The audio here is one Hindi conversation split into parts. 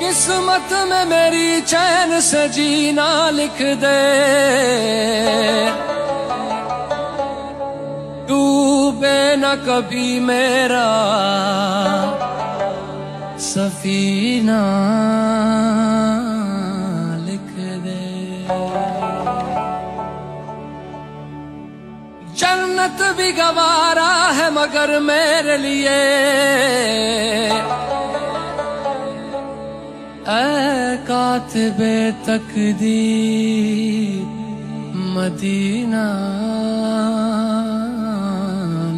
किस्मत में मेरी चैन से जीना लिख दे, डूबे न कभी मेरा सफीना लिख दे। जन्नत भी गवारा है मगर मेरे लिए ऐ कातिबे तकदीर मदीना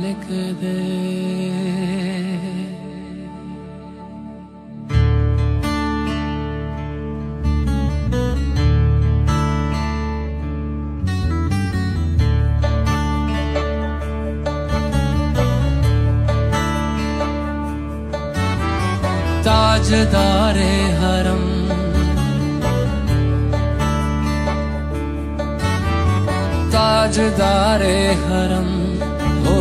लिख दे। ताजदारे हरम ताजदारे हरम हो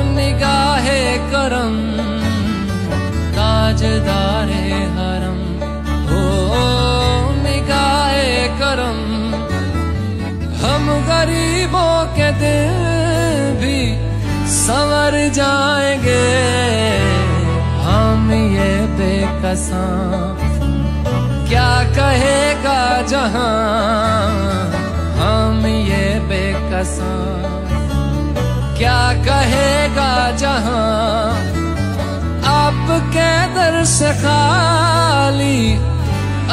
निगाहे करम, ताजदारे हरम हो निगाहे करम। हम गरीबों के दिन भी संवर जाएंगे, हम ये बेकसां क्या कहेगा जहां, हम ये बेकसां क्या कहेगा जहां। आपके दर से खाली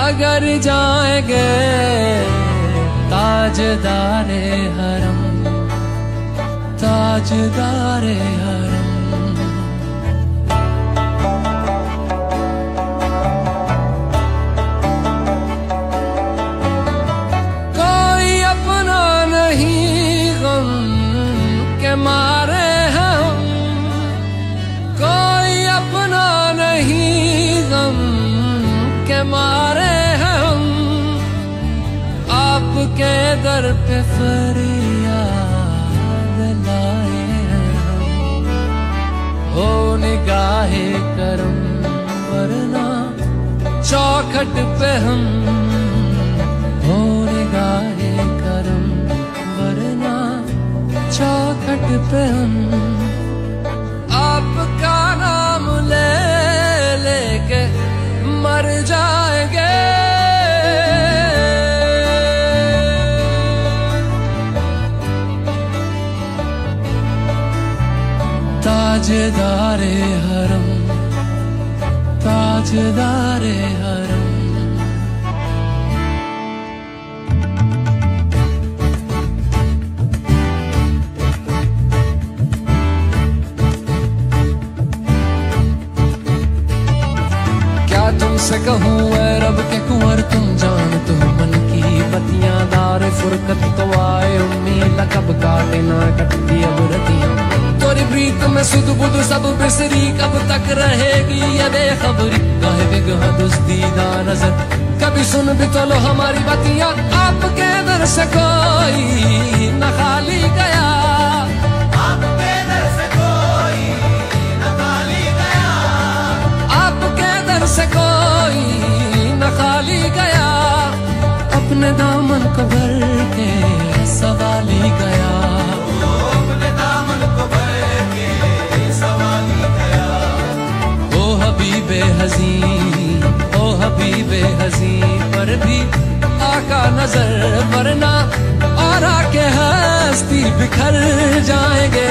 अगर जाएंगे, ताजदारे हरम ताजदारे हरम। मारे हम कोई अपना नहीं, गम के मारे हम आपके दर पे फरियाद लाए हम। हो निगाहे करम वरना चौखट पे हम, हो निगाहे करम वरना चौखट पे हम। आपका नाम ले लेके मर जाएंगे, ताजदारे हरम ताजदारे हरम। तुमसे कहूँ ऐ रब के कुंवर तुम जानते हो मन की बतियां, दार फुरकत तो आए उम्मीद कब काटे ना कटती अब रतियां। तोरी प्रीत में सुध बुध सब बिसरी, कब तक रहेगी ये बेखबरी। काहे बिगहा दुस्तीदा नजर कभी सुन भी तो लो हमारी बतियां। आपके दर से कोई न खाली गया, आपके दर से कोई न खाली गया, आपके दर से कोई न खाली गया। अपने दामन को भर के सवाली गया, अपने दामन को भर के सवाली गया। ओ हबीबे हज़ीं ओ हबीबे हज़ीं पर भी आका नजर वरना और आके हस्ती बिखर जाएंगे।